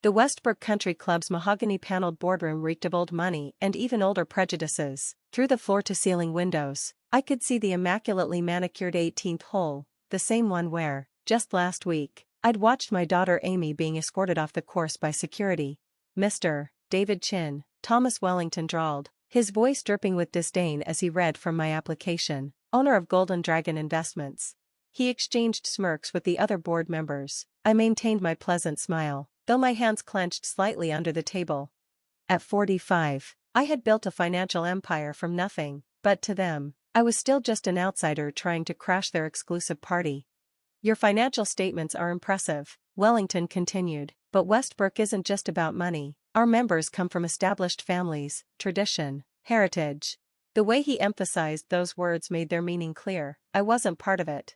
The Westbrook Country Club's mahogany-paneled boardroom reeked of old money and even older prejudices. Through the floor-to-ceiling windows, I could see the immaculately manicured 18th hole, the same one where, just last week, I'd watched my daughter Amy being escorted off the course by security. Mr. David Chin, Thomas Wellington drawled, his voice dripping with disdain as he read from my application, owner of Golden Dragon Investments. He exchanged smirks with the other board members. I maintained my pleasant smile, though my hands clenched slightly under the table. At 45, I had built a financial empire from nothing, but to them, I was still just an outsider trying to crash their exclusive party. Your financial statements are impressive, Wellington continued, but Westbrook isn't just about money. Our members come from established families, tradition, heritage. The way he emphasized those words made their meaning clear. I wasn't part of it.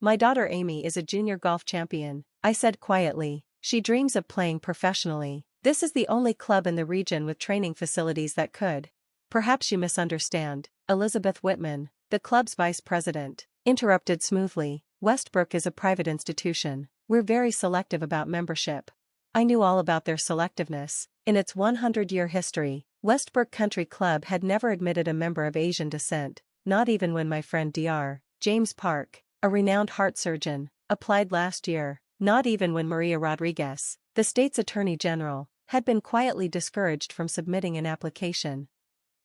My daughter Amy is a junior golf champion, I said quietly. She dreams of playing professionally. This is the only club in the region with training facilities that could. Perhaps you misunderstand, Elizabeth Whitman, the club's vice president, interrupted smoothly. Westbrook is a private institution. We're very selective about membership. I knew all about their selectiveness. In its 100-year history, Westbrook Country Club had never admitted a member of Asian descent, not even when my friend Dr. James Park, a renowned heart surgeon, applied last year, not even when Maria Rodriguez, the state's attorney general, had been quietly discouraged from submitting an application.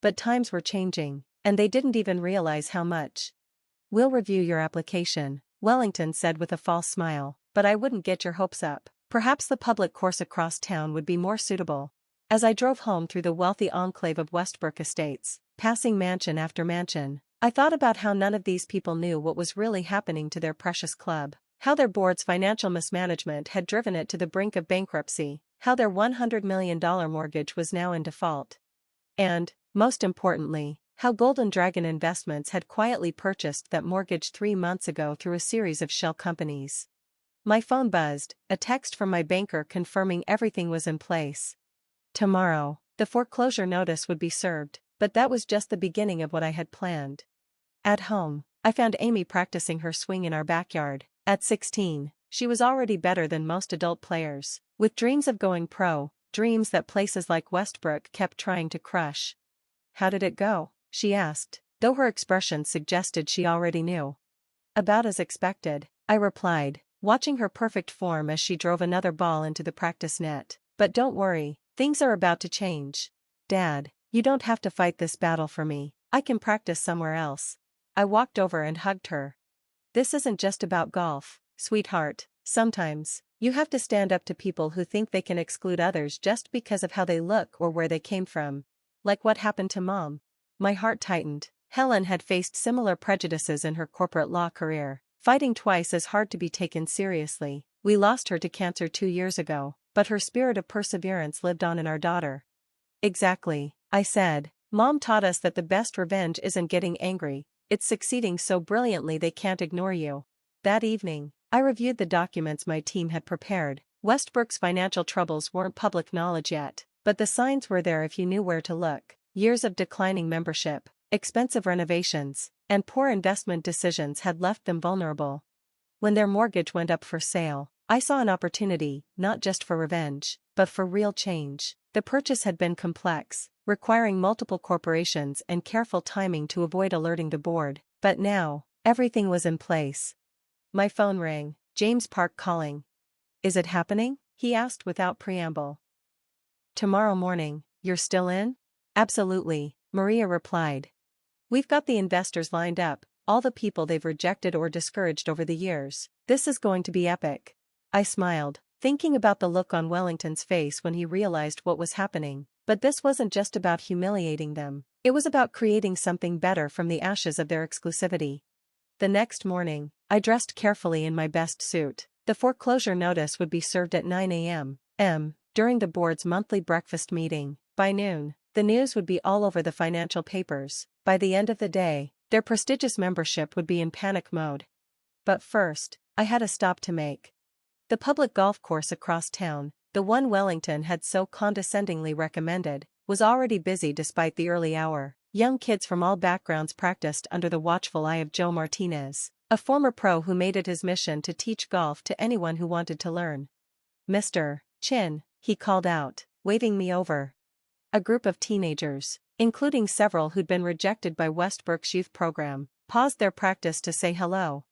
But times were changing, and they didn't even realize how much. We'll review your application, Wellington said with a false smile, but I wouldn't get your hopes up. Perhaps the public course across town would be more suitable. As I drove home through the wealthy enclave of Westbrook Estates, passing mansion after mansion, I thought about how none of these people knew what was really happening to their precious club, how their board's financial mismanagement had driven it to the brink of bankruptcy, how their $100 million mortgage was now in default. And, most importantly, how Golden Dragon Investments had quietly purchased that mortgage 3 months ago through a series of shell companies. My phone buzzed, a text from my banker confirming everything was in place. Tomorrow, the foreclosure notice would be served, but that was just the beginning of what I had planned. At home, I found Amy practicing her swing in our backyard. At 16, she was already better than most adult players, with dreams of going pro, dreams that places like Westbrook kept trying to crush. How did it go? She asked, though her expression suggested she already knew. About as expected, I replied, watching her perfect form as she drove another ball into the practice net. But don't worry, things are about to change. Dad, you don't have to fight this battle for me. I can practice somewhere else. I walked over and hugged her. This isn't just about golf, sweetheart. Sometimes, you have to stand up to people who think they can exclude others just because of how they look or where they came from. Like what happened to Mom. My heart tightened. Helen had faced similar prejudices in her corporate law career, fighting twice as hard to be taken seriously. We lost her to cancer 2 years ago, but her spirit of perseverance lived on in our daughter. Exactly, I said. Mom taught us that the best revenge isn't getting angry, it's succeeding so brilliantly they can't ignore you. That evening, I reviewed the documents my team had prepared. Westbrook's financial troubles weren't public knowledge yet, but the signs were there if you knew where to look. Years of declining membership, expensive renovations, and poor investment decisions had left them vulnerable. When their mortgage went up for sale, I saw an opportunity, not just for revenge, but for real change. The purchase had been complex, requiring multiple corporations and careful timing to avoid alerting the board, but now, everything was in place. My phone rang, James Park calling. Is it happening? He asked without preamble. Tomorrow morning, you're still in? Absolutely, Maria replied. We've got the investors lined up, all the people they've rejected or discouraged over the years. This is going to be epic. I smiled, thinking about the look on Wellington's face when he realized what was happening. But this wasn't just about humiliating them. It was about creating something better from the ashes of their exclusivity. The next morning, I dressed carefully in my best suit. The foreclosure notice would be served at 9 a.m. During the board's monthly breakfast meeting. By noon, the news would be all over the financial papers. By the end of the day, their prestigious membership would be in panic mode. But first, I had a stop to make. The public golf course across town, the one Wellington had so condescendingly recommended, was already busy despite the early hour. Young kids from all backgrounds practiced under the watchful eye of Joe Martinez, a former pro who made it his mission to teach golf to anyone who wanted to learn. Mr. Chin, he called out, waving me over. A group of teenagers, including several who'd been rejected by Westbrook's youth program, paused their practice to say hello.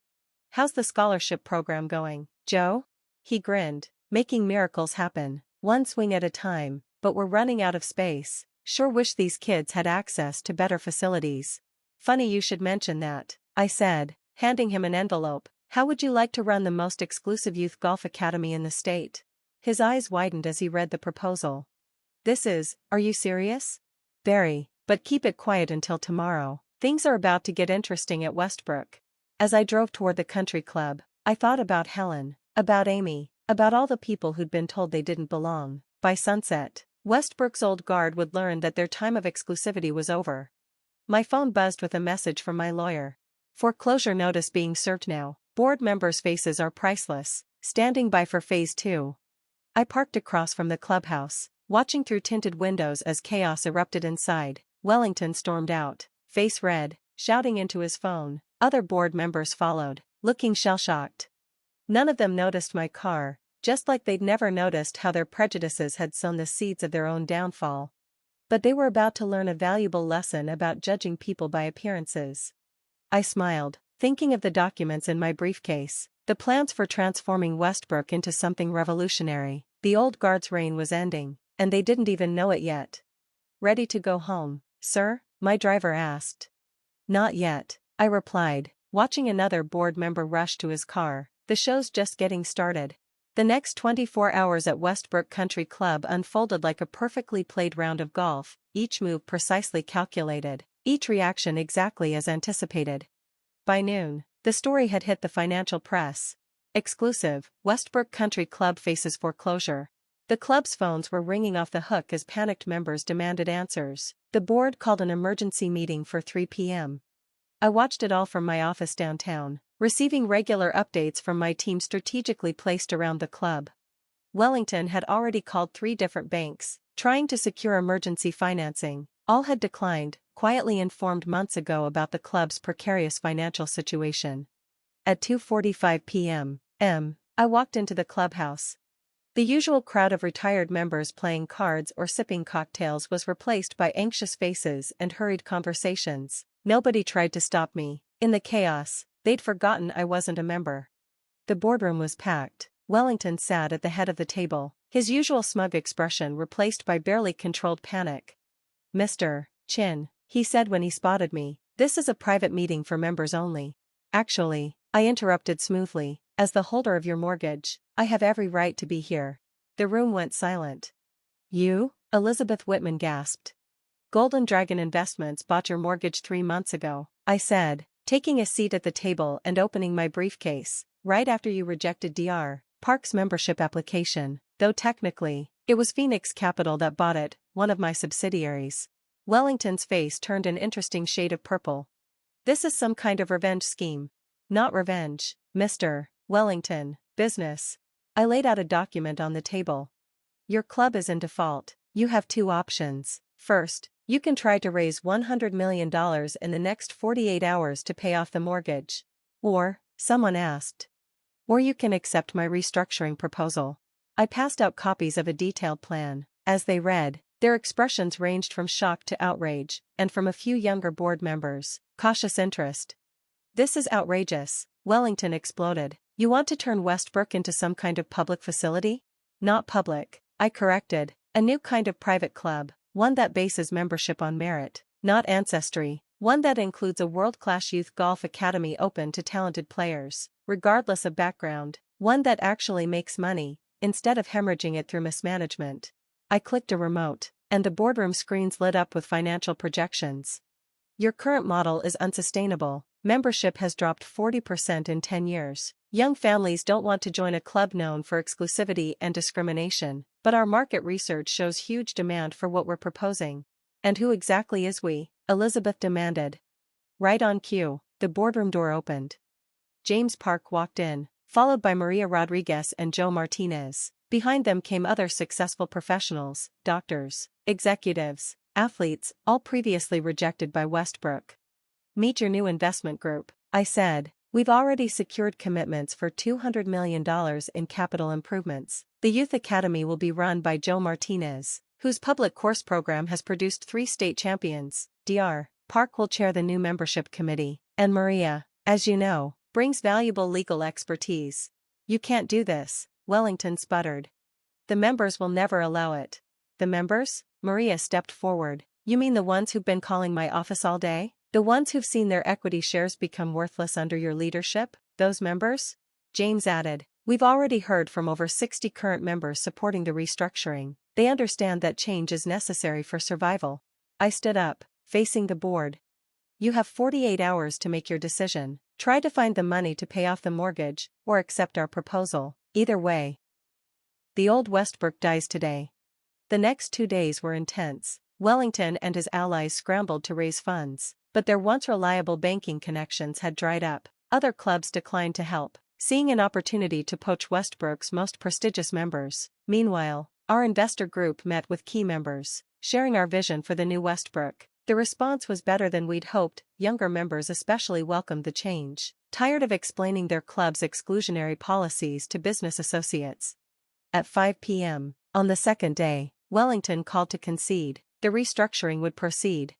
"How's the scholarship program going, Joe?" He grinned, "Making miracles happen, one swing at a time, but we're running out of space. Sure wish these kids had access to better facilities." "Funny you should mention that," I said, handing him an envelope. "How would you like to run the most exclusive youth golf academy in the state?" His eyes widened as he read the proposal. Are you serious?" "Very, but keep it quiet until tomorrow. Things are about to get interesting at Westbrook." As I drove toward the country club, I thought about Helen, about Amy, about all the people who'd been told they didn't belong. By sunset, Westbrook's old guard would learn that their time of exclusivity was over. My phone buzzed with a message from my lawyer. "Foreclosure notice being served now. Board members' faces are priceless. Standing by for phase 2. I parked across from the clubhouse, watching through tinted windows as chaos erupted inside. Wellington stormed out, face red, shouting into his phone. Other board members followed, looking shell-shocked. None of them noticed my car, just like they'd never noticed how their prejudices had sown the seeds of their own downfall. But they were about to learn a valuable lesson about judging people by appearances. I smiled, thinking of the documents in my briefcase, the plans for transforming Westbrook into something revolutionary. The old guard's reign was ending, and they didn't even know it yet. "Ready to go home, sir?" my driver asked. "Not yet," I replied, watching another board member rush to his car. "The show's just getting started." The next 24 hours at Westbrook Country Club unfolded like a perfectly played round of golf, each move precisely calculated, each reaction exactly as anticipated. By noon, the story had hit the financial press. Exclusive, Westbrook Country Club faces foreclosure. The club's phones were ringing off the hook as panicked members demanded answers. The board called an emergency meeting for 3 p.m. I watched it all from my office downtown, receiving regular updates from my team strategically placed around the club. Wellington had already called 3 different banks, trying to secure emergency financing. All had declined, quietly informed months ago about the club's precarious financial situation. At 2:45 p.m., I walked into the clubhouse. The usual crowd of retired members playing cards or sipping cocktails was replaced by anxious faces and hurried conversations. Nobody tried to stop me. In the chaos, they'd forgotten I wasn't a member. The boardroom was packed. Wellington sat at the head of the table, his usual smug expression replaced by barely controlled panic. "Mr. Chin," he said when he spotted me, "this is a private meeting for members only." "Actually," I interrupted smoothly, "as the holder of your mortgage, I have every right to be here." The room went silent. "You?" Elizabeth Whitman gasped. "Golden Dragon Investments bought your mortgage 3 months ago," I said, taking a seat at the table and opening my briefcase, "right after you rejected Dr. Park's membership application, though technically, it was Phoenix Capital that bought it, one of my subsidiaries." Wellington's face turned an interesting shade of purple. "This is some kind of revenge scheme." "Not revenge, Mr. Wellington, business." I laid out a document on the table. "Your club is in default. You have 2 options. First, you can try to raise $100 million in the next 48 hours to pay off the mortgage. Or, someone asked. Or you can accept my restructuring proposal." I passed out copies of a detailed plan. As they read, their expressions ranged from shock to outrage, and from a few younger board members, cautious interest. "This is outrageous," Wellington exploded. "You want to turn Westbrook into some kind of public facility?" "Not public," I corrected, "a new kind of private club, one that bases membership on merit, not ancestry, one that includes a world-class youth golf academy open to talented players, regardless of background, one that actually makes money, instead of hemorrhaging it through mismanagement." I clicked a remote, and the boardroom screens lit up with financial projections. "Your current model is unsustainable. Membership has dropped 40% in 10 years. Young families don't want to join a club known for exclusivity and discrimination, but our market research shows huge demand for what we're proposing." "And who exactly is we?" Elizabeth demanded. Right on cue, the boardroom door opened. James Park walked in, followed by Maria Rodriguez and Joe Martinez. Behind them came other successful professionals, doctors, executives, athletes, all previously rejected by Westbrook. "Meet your new investment group," I said, We've already secured commitments for $200 million in capital improvements. The Youth Academy will be run by Joe Martinez, whose public course program has produced 3 state champions. Dr. Park will chair the new membership committee, and Maria, as you know, brings valuable legal expertise. You can't do this, Wellington sputtered. The members will never allow it. The members? Maria stepped forward. You mean the ones who've been calling my office all day? The ones who've seen their equity shares become worthless under your leadership? Those members? James added. We've already heard from over 60 current members supporting the restructuring. They understand that change is necessary for survival. I stood up, facing the board. You have 48 hours to make your decision. Try to find the money to pay off the mortgage, or accept our proposal. Either way. The old Westbrook dies today. The next 2 days were intense. Wellington and his allies scrambled to raise funds, but their once reliable banking connections had dried up. Other clubs declined to help, seeing an opportunity to poach Westbrook's most prestigious members. Meanwhile, our investor group met with key members, sharing our vision for the new Westbrook. The response was better than we'd hoped. Younger members especially welcomed the change, tired of explaining their club's exclusionary policies to business associates. At 5 p.m., on the second day, Wellington called to concede. The restructuring would proceed.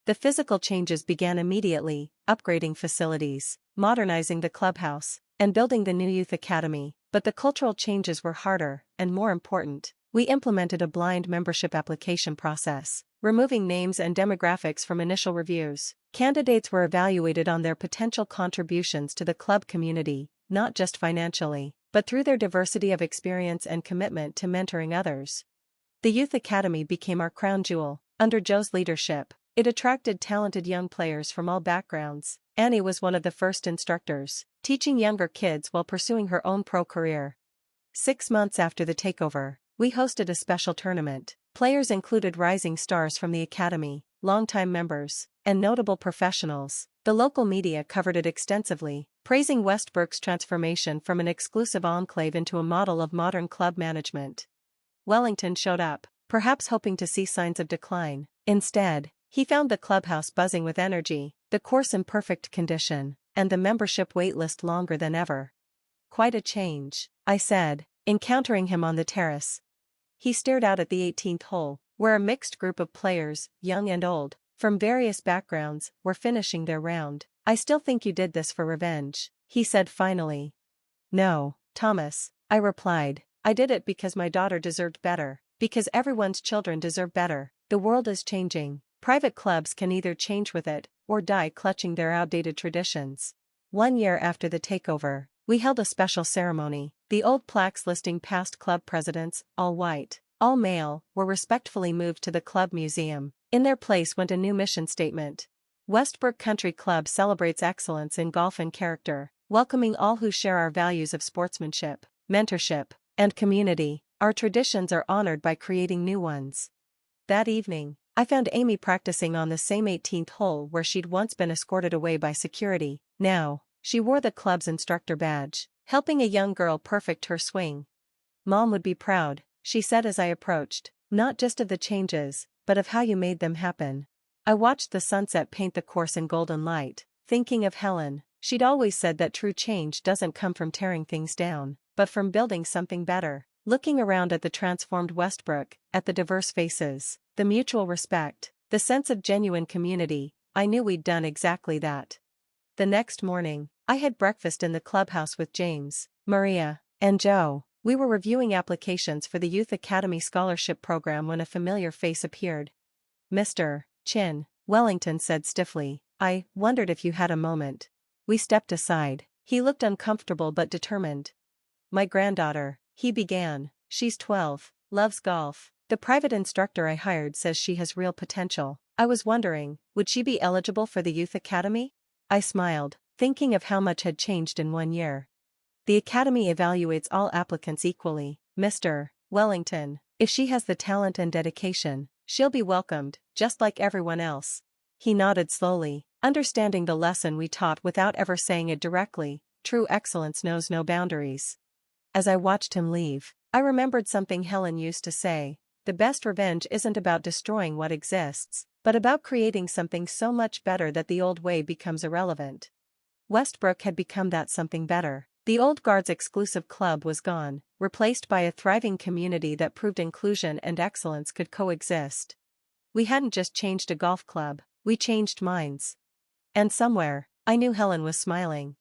The physical changes began immediately, upgrading facilities, modernizing the clubhouse, and building the new youth academy. But the cultural changes were harder, and more important. We implemented a blind membership application process, removing names and demographics from initial reviews. Candidates were evaluated on their potential contributions to the club community, not just financially, but through their diversity of experience and commitment to mentoring others. The Youth Academy became our crown jewel. Under Joe's leadership, it attracted talented young players from all backgrounds. Annie was one of the first instructors, teaching younger kids while pursuing her own pro career. 6 months after the takeover, we hosted a special tournament. Players included rising stars from the academy, longtime members, and notable professionals. The local media covered it extensively, praising Westbrook's transformation from an exclusive enclave into a model of modern club management. Wellington showed up, perhaps hoping to see signs of decline. Instead, he found the clubhouse buzzing with energy, the course in perfect condition, and the membership waitlist longer than ever. Quite a change, I said, encountering him on the terrace. He stared out at the 18th hole, where a mixed group of players, young and old, from various backgrounds, were finishing their round. I still think you did this for revenge, he said finally. No, Thomas, I replied. I did it because my daughter deserved better, because everyone's children deserve better. The world is changing. Private clubs can either change with it, or die clutching their outdated traditions. 1 year after the takeover, we held a special ceremony. The old plaques listing past club presidents, all white, all male, were respectfully moved to the club museum. In their place went a new mission statement. Westbrook Country Club celebrates excellence in golf and character, welcoming all who share our values of sportsmanship, mentorship, and community. Our traditions are honored by creating new ones. That evening, I found Amy practicing on the same 18th hole where she'd once been escorted away by security. Now, she wore the club's instructor badge, helping a young girl perfect her swing. Mom would be proud, she said as I approached, not just of the changes, but of how you made them happen. I watched the sunset paint the course in golden light, thinking of Helen. She'd always said that true change doesn't come from tearing things down, but from building something better. Looking around at the transformed Westbrook, at the diverse faces, the mutual respect, the sense of genuine community, I knew we'd done exactly that. The next morning, I had breakfast in the clubhouse with James, Maria, and Joe. We were reviewing applications for the Youth Academy Scholarship Program when a familiar face appeared. Mr. Chin, Wellington said stiffly, I wondered if you had a moment. We stepped aside. He looked uncomfortable but determined. My granddaughter, he began. She's 12, loves golf. The private instructor I hired says she has real potential. I was wondering, would she be eligible for the Youth Academy? I smiled, thinking of how much had changed in 1 year. The Academy evaluates all applicants equally, Mr. Wellington. If she has the talent and dedication, she'll be welcomed, just like everyone else. He nodded slowly, understanding the lesson we taught without ever saying it directly. True excellence knows no boundaries. As I watched him leave, I remembered something Helen used to say. The best revenge isn't about destroying what exists, but about creating something so much better that the old way becomes irrelevant. Westbrook had become that something better. The old guard's exclusive club was gone, replaced by a thriving community that proved inclusion and excellence could coexist. We hadn't just changed a golf club, we changed minds. And somewhere, I knew Helen was smiling.